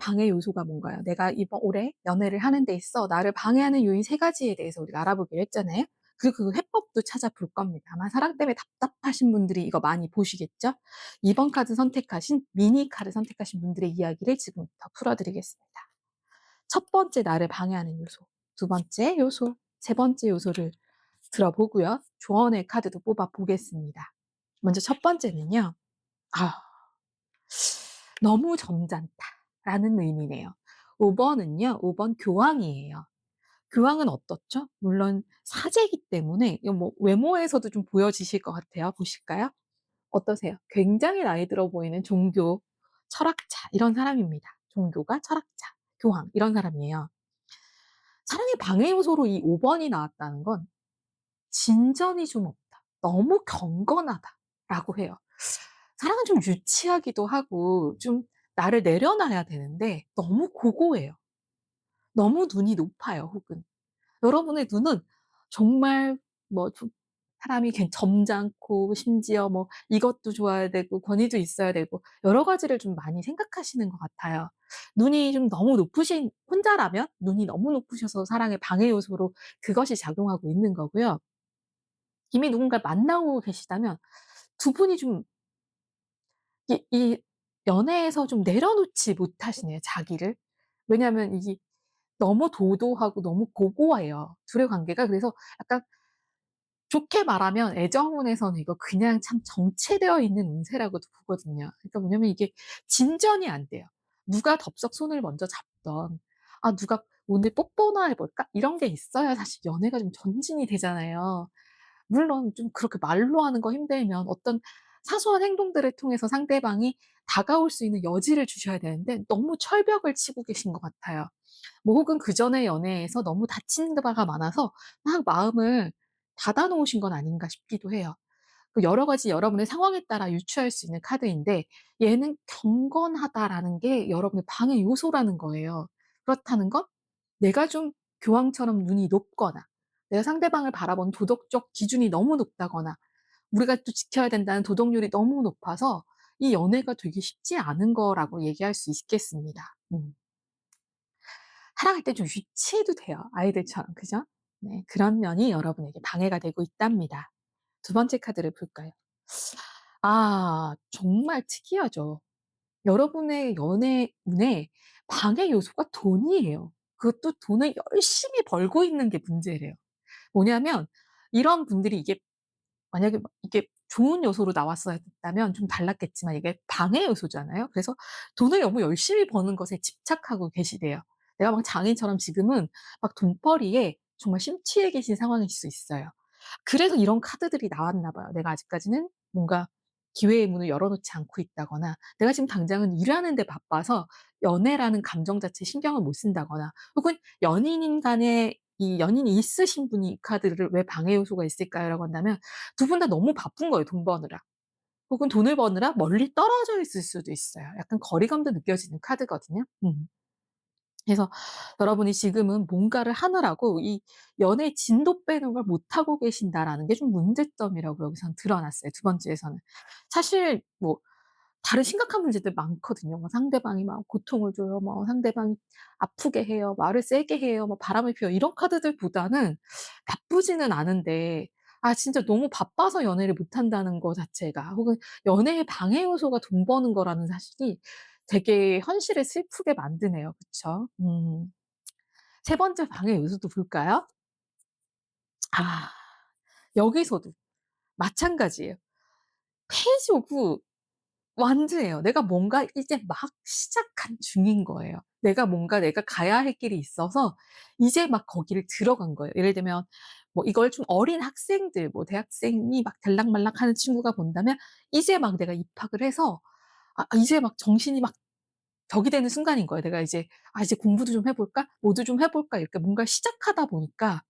방해 요소가 뭔가요? 내가 이번 올해 연애를 하는 데 있어 나를 방해하는 요인 3가지에 대해서 우리가 알아보기로 했잖아요. 그리고 그 해법도 찾아볼 겁니다. 아마 사랑 때문에 답답하신 분들이 이거 많이 보시겠죠? 2번 카드 선택하신 미니 카드 선택하신 분들의 이야기를 지금부터 풀어드리겠습니다. 첫 번째 나를 방해하는 요소, 두 번째 요소, 세 번째 요소를 들어보고요. 조언의 카드도 뽑아 보겠습니다. 먼저 첫 번째는요. 아, 너무 점잖다라는 의미네요. 5번은요. 5번 교황이에요. 교황은 어떻죠? 물론 사제이기 때문에 이거 뭐 외모에서도 좀 보여지실 것 같아요. 보실까요? 어떠세요? 굉장히 나이 들어 보이는 종교, 철학자 이런 사람입니다. 종교가 철학자, 교황 이런 사람이에요. 사랑의 방해 요소로 이 5번이 나왔다는 건 진전이 좀 없다. 너무 경건하다라고 해요. 사랑은 좀 유치하기도 하고 좀 나를 내려놔야 되는데 너무 고고해요. 너무 눈이 높아요, 혹은. 여러분의 눈은 정말 뭐 사람이 점잖고 심지어 뭐 이것도 좋아야 되고 권위도 있어야 되고 여러 가지를 좀 많이 생각하시는 것 같아요. 눈이 좀 너무 높으신 혼자라면 눈이 너무 높으셔서 사랑의 방해 요소로 그것이 작용하고 있는 거고요. 이미 누군가를 만나고 계시다면 두 분이 좀 이 연애에서 좀 내려놓지 못하시네요, 자기를. 왜냐하면 이게 너무 도도하고 너무 고고해요, 둘의 관계가. 그래서 약간 좋게 말하면 애정운에서는 이거 그냥 참 정체되어 있는 운세라고도 보거든요. 그러니까 뭐냐면 이게 진전이 안 돼요. 누가 덥석 손을 먼저 잡던, 아, 누가 오늘 뽀뽀나 해볼까? 이런 게 있어야 사실 연애가 좀 전진이 되잖아요. 물론 좀 그렇게 말로 하는 거 힘들면 어떤 사소한 행동들을 통해서 상대방이 다가올 수 있는 여지를 주셔야 되는데 너무 철벽을 치고 계신 것 같아요. 뭐 혹은 그전의 연애에서 너무 다친 바가 많아서 막 마음을 닫아 놓으신 건 아닌가 싶기도 해요. 그 여러 가지 여러분의 상황에 따라 유추할 수 있는 카드인데 얘는 경건하다라는 게 여러분의 방해 요소라는 거예요. 그렇다는 건 내가 좀 교황처럼 눈이 높거나 내가 상대방을 바라본 도덕적 기준이 너무 높다거나 우리가 또 지켜야 된다는 도덕률이 너무 높아서 이 연애가 되기 쉽지 않은 거라고 얘기할 수 있겠습니다. 사랑할 때 좀 유치해도 돼요, 아이들처럼. 그죠? 네, 그런 면이 여러분에게 방해가 되고 있답니다. 두 번째 카드를 볼까요? 아, 정말 특이하죠. 여러분의 연애운에 방해 요소가 돈이에요. 그것도 돈을 열심히 벌고 있는 게 문제래요. 뭐냐면 이런 분들이 이게 만약에 이게 좋은 요소로 나왔었다면 좀 달랐겠지만 이게 방해 요소잖아요. 그래서 돈을 너무 열심히 버는 것에 집착하고 계시대요. 내가 막 장인처럼 지금은 막 돈벌이에 정말 심취해 계신 상황일 수 있어요. 그래서 이런 카드들이 나왔나 봐요. 내가 아직까지는 뭔가 기회의 문을 열어놓지 않고 있다거나 내가 지금 당장은 일하는 데 바빠서 연애라는 감정 자체에 신경을 못 쓴다거나 혹은 연인인 간에 이 연인이 있으신 분이 이 카드를 왜 방해 요소가 있을까요라고 한다면 두 분 다 너무 바쁜 거예요, 돈 버느라. 혹은 돈을 버느라 멀리 떨어져 있을 수도 있어요. 약간 거리감도 느껴지는 카드거든요. 그래서 여러분이 지금은 뭔가를 하느라고 이 연애 진도 빼는 걸 못하고 계신다라는 게 좀 문제점이라고 여기선 드러났어요, 두 번째에서는. 사실 뭐 다른 심각한 문제들 많거든요. 뭐 상대방이 막 고통을 줘요. 뭐 상대방이 아프게 해요. 말을 세게 해요. 뭐 바람을 피워요. 이런 카드들보다는 나쁘지는 않은데 아, 진짜 너무 바빠서 연애를 못 한다는 거 자체가 혹은 연애의 방해 요소가 돈 버는 거라는 사실이 되게 현실을 슬프게 만드네요. 그쵸? 세 번째 방해 요소도 볼까요? 아, 여기서도 마찬가지예요. 페이지 오브 완즈예요. 내가 뭔가 이제 막 시작한 중인 거예요. 내가 가야 할 길이 있어서 이제 막 거기를 들어간 거예요. 예를 들면 뭐 이걸 좀 어린 학생들 뭐 대학생이 막 들락말락하는 친구가 본다면 이제 막 내가 입학을 해서 이제 막 정신이 막 벽이 되는 순간인 거예요. 내가 이제 '아, 이제 공부도 좀 해 볼까? 뭐도 좀 해 볼까?' 이렇게 뭔가를 시작하다 보니까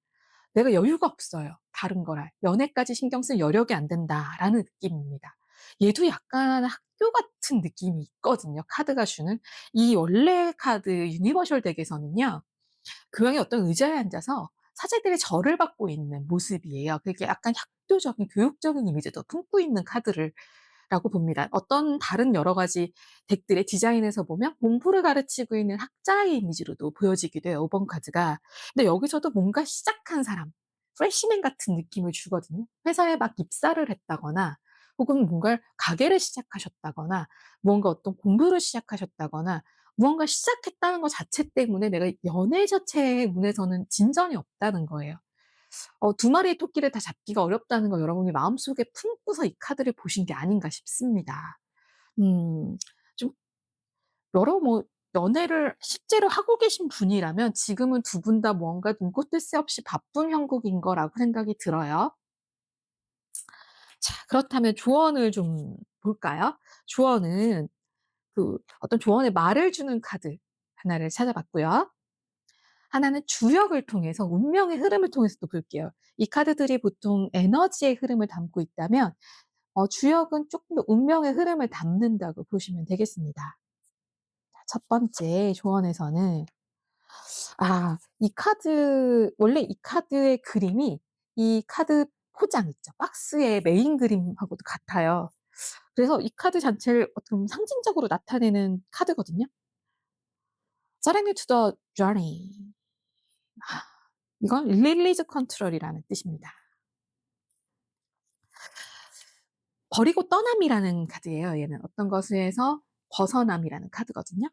내가 여유가 없어요, 다른 걸 할. '연애까지 신경 쓸 여력이 안 된다.'라는 느낌입니다. 얘도 약간 학교 같은 느낌이 있거든요, 카드가 주는. 이 원래 카드 유니버셜 덱에서는요. 교황이 어떤 의자에 앉아서 사제들의 절을 받고 있는 모습이에요. 그게 약간 학교적인 교육적인 이미지도 품고 있는 카드를 라고 봅니다. 어떤 다른 여러 가지 덱들의 디자인에서 보면 공부를 가르치고 있는 학자의 이미지로도 보여지기도 해요, 5번 카드가. 근데 여기서도 뭔가 시작한 사람, 프레시맨 같은 느낌을 주거든요. 회사에 막 입사를 했다거나 혹은 뭔가를 가게를 시작하셨다거나 무언가 어떤 공부를 시작하셨다거나 무언가 시작했다는 것 자체 때문에 내가 연애 자체의 문에서는 진전이 없다는 거예요. 두 마리의 토끼를 다 잡기가 어렵다는 거 여러분이 마음속에 품고서 이 카드를 보신 게 아닌가 싶습니다. 음. 좀 여러 뭐 연애를 실제로 하고 계신 분이라면 지금은 두 분 다 뭔가 눈코 뜰 새 없이 바쁜 형국인 거라고 생각이 들어요. 자, 그렇다면 조언을 좀 볼까요? 조언은 어떤 조언의 말을 주는 카드 하나를 찾아봤고요. 하나는 주역을 통해서 운명의 흐름을 통해서 또 볼게요. 이 카드들이 보통 에너지의 흐름을 담고 있다면 주역은 쪼끔 더 운명의 흐름을 담는다고 보시면 되겠습니다. 자, 첫 번째 조언에서는 이 카드 원래 이 카드의 그림이 이 카드 포장 있죠. 박스의 메인 그림하고도 같아요. 그래서 이 카드 자체를 어떻게 보면 상징적으로 나타내는 카드거든요. Surrender to the journey. 이건 release control이라는 뜻입니다. 버리고 떠남이라는 카드예요. 얘는 어떤 것에서 벗어남이라는 카드거든요.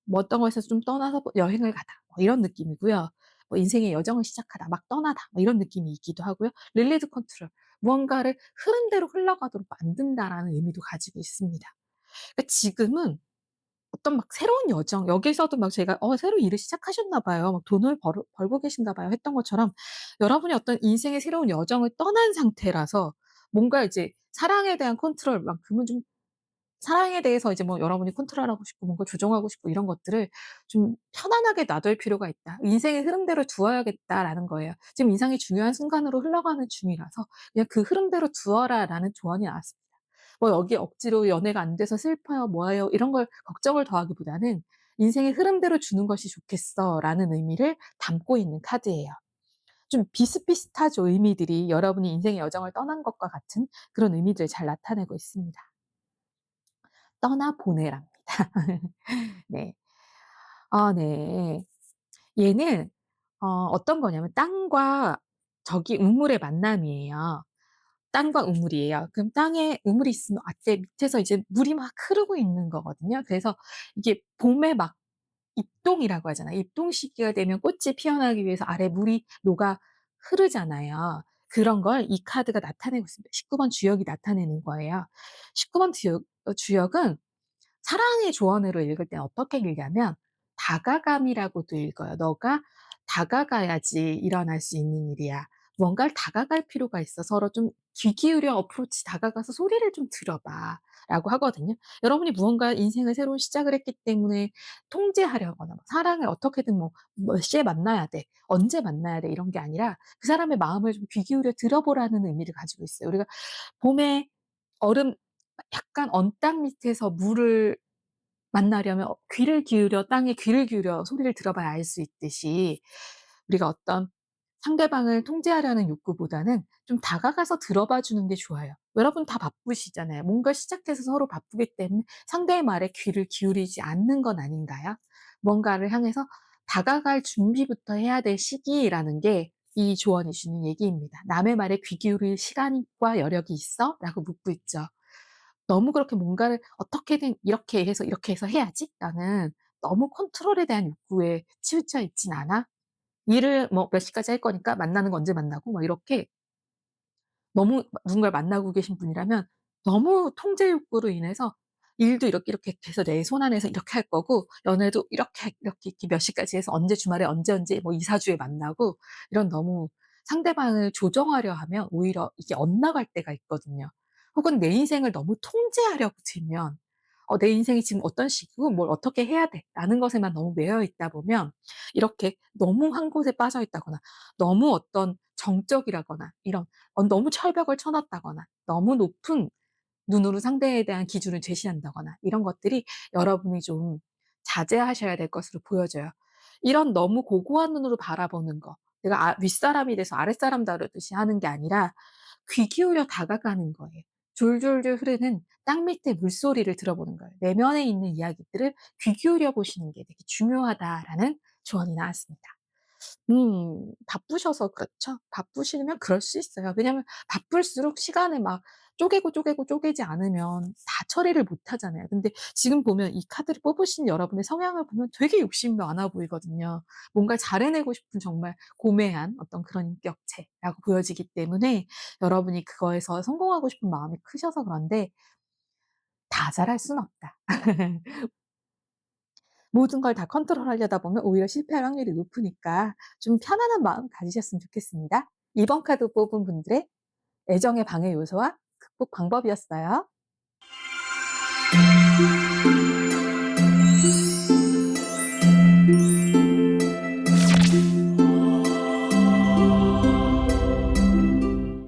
뭐 어떤 것에서 좀 떠나서 여행을 가다 뭐 이런 느낌이고요. 뭐 인생의 여정을 시작하다, 막 떠나다 뭐 이런 느낌이 있기도 하고요. 릴리즈 컨트롤, 무언가를 흐름대로 흘러가도록 만든다라는 의미도 가지고 있습니다. 그러니까 지금은 어떤 막 새로운 여정, 여기서도 막 제가 새로 일을 시작하셨나 봐요. 막 돈을 벌고 계신가 봐요 했던 것처럼 여러분이 어떤 인생의 새로운 여정을 떠난 상태라서 뭔가 이제 사랑에 대한 컨트롤만큼은 좀, 사랑에 대해서 이제 뭐 여러분이 컨트롤하고 싶고 뭔가 조정하고 싶고 이런 것들을 좀 편안하게 놔둘 필요가 있다. '인생의 흐름대로 두어야겠다.'라는 거예요. 지금 인생이 중요한 순간으로 흘러가는 중이라서 그냥 '그 흐름대로 두어라.'라는 조언이 나왔습니다. 뭐 여기에 억지로 '연애가 안 돼서 슬퍼요. 뭐예요.' 이런 걸 걱정을 더하기보다는 '인생의 흐름대로 주는 것이 좋겠어.'라는 의미를 담고 있는 카드예요. 좀 비슷비슷하죠, 의미들이. 여러분이 인생의 여정을 떠난 것과 같은 그런 의미들을 잘 나타내고 있습니다. 떠나보내랍니다. 네. 네. 얘는 어떤 거냐면 땅과 저기 우물의 만남이에요. 땅과 우물이에요. 그럼 땅에 우물이 있으면 앞에 밑에서 이제 물이 막 흐르고 있는 거거든요. 그래서 이게 봄에 막 입동이라고 하잖아요. 입동 시기가 되면 꽃이 피어나기 위해서 아래 물이 녹아 흐르잖아요. 그런 걸 이 카드가 나타내고 있습니다. 19번 주역이 나타내는 거예요. 19번 주역은 사랑의 조언으로 읽을 땐 어떻게 읽냐면 다가감이라고도 읽어요. "너가 다가가야지 일어날 수 있는 일이야. 뭔가를 다가갈 필요가 있어. 서로 좀 귀 기울여 어프로치 다가가서 소리를 좀 들어 봐."라고 하거든요. 여러분이 무언가 인생의 새로운 시작을 했기 때문에 통제하려거나 뭐 사랑을 어떻게든 뭐 "몇 시에 만나야 돼. 언제 만나야 돼." 이런 게 아니라 그 사람의 마음을 좀 귀 기울여 들어보라는 의미를 가지고 있어요. 우리가 봄에 얼음 약간 언 땅 밑에서 물을 만나려면 귀를 기울여 땅에 귀를 기울여 소리를 들어봐야 알 수 있듯이 우리가 어떤 상대방을 통제하려는 욕구보다는 좀 다가가서 들어봐 주는 게 좋아요. 여러분 다 바쁘시잖아요. 뭔가 시작해서 서로 바쁘기 때문에 상대의 말에 귀를 기울이지 않는 건 아닌가요? 뭔가를 향해서 다가갈 준비부터 해야 될 시기라는 게 이 조언이 주는 얘기입니다. "남의 말에 귀 기울일 시간과 여력이 있어?" 라고 묻고 있죠. 너무 그렇게 뭔가를 '어떻게든 이렇게 해서 해야지.'라는 너무 컨트롤에 대한 욕구에 치우쳐 있진 않아? 일을 뭐 몇 시까지 할 거니까 만나는 거 언제 만나고 막 이렇게 너무 누군가를 만나고 계신 분이라면 너무 통제 욕구로 인해서 일도 이렇게 해서 내 손 안에서 이렇게 할 거고 연애도 이렇게 몇 시까지 해서 언제 주말에 언제 뭐 2-4 주에 만나고 이런 너무 상대방을 조정하려 하면 오히려 이게 엇나갈 때가 있거든요. 혹은 내 인생을 너무 통제하려고 들면 '내 인생이 지금 어떤 시기고 뭘 어떻게 해야 돼.'라는 것에만 너무 매여 있다 보면 이렇게 너무 한 곳에 빠져 있다거나 너무 어떤 정적이라거나 이런 너무 철벽을 쳐 놨다거나 너무 높은 눈으로 상대에 대한 기준을 제시한다거나 이런 것들이 여러분이 좀 자제하셔야 될 것으로 보여져요. 이런 너무 고고한 눈으로 바라보는 거, 내가 윗사람이 돼서 아랫사람 다루듯이 하는 게 아니라 귀 기울여 다가가는 거예요. 졸졸졸 흐르는 땅 밑의 물소리를 들어보는 거예요. 내면에 있는 이야기들을 귀 기울여 보시는 게 되게 중요하다라는 조언이 나왔습니다. 바쁘셔서 그렇죠. 바쁘시면 그럴 수 있어요. 왜냐하면 바쁠수록 시간을 막 쪼개고, 쪼개고, 쪼개지 않으면 다 처리를 못 하잖아요. 근데 지금 보면 이 카드를 뽑으신 여러분의 성향을 보면 되게 욕심이 많아 보이거든요. 뭔가 잘 해내고 싶은 정말 고매한 어떤 그런 인격체라고 보여지기 때문에 여러분이 그거에서 성공하고 싶은 마음이 크셔서 그런데 다 잘할 수는 없다. 모든 걸 다 컨트롤하려다 보면 오히려 실패할 확률이 높으니까 좀 편안한 마음 가지셨으면 좋겠습니다. 2번 카드 뽑은 분들의 애정의 방해 요소와 극복 방법이었어요.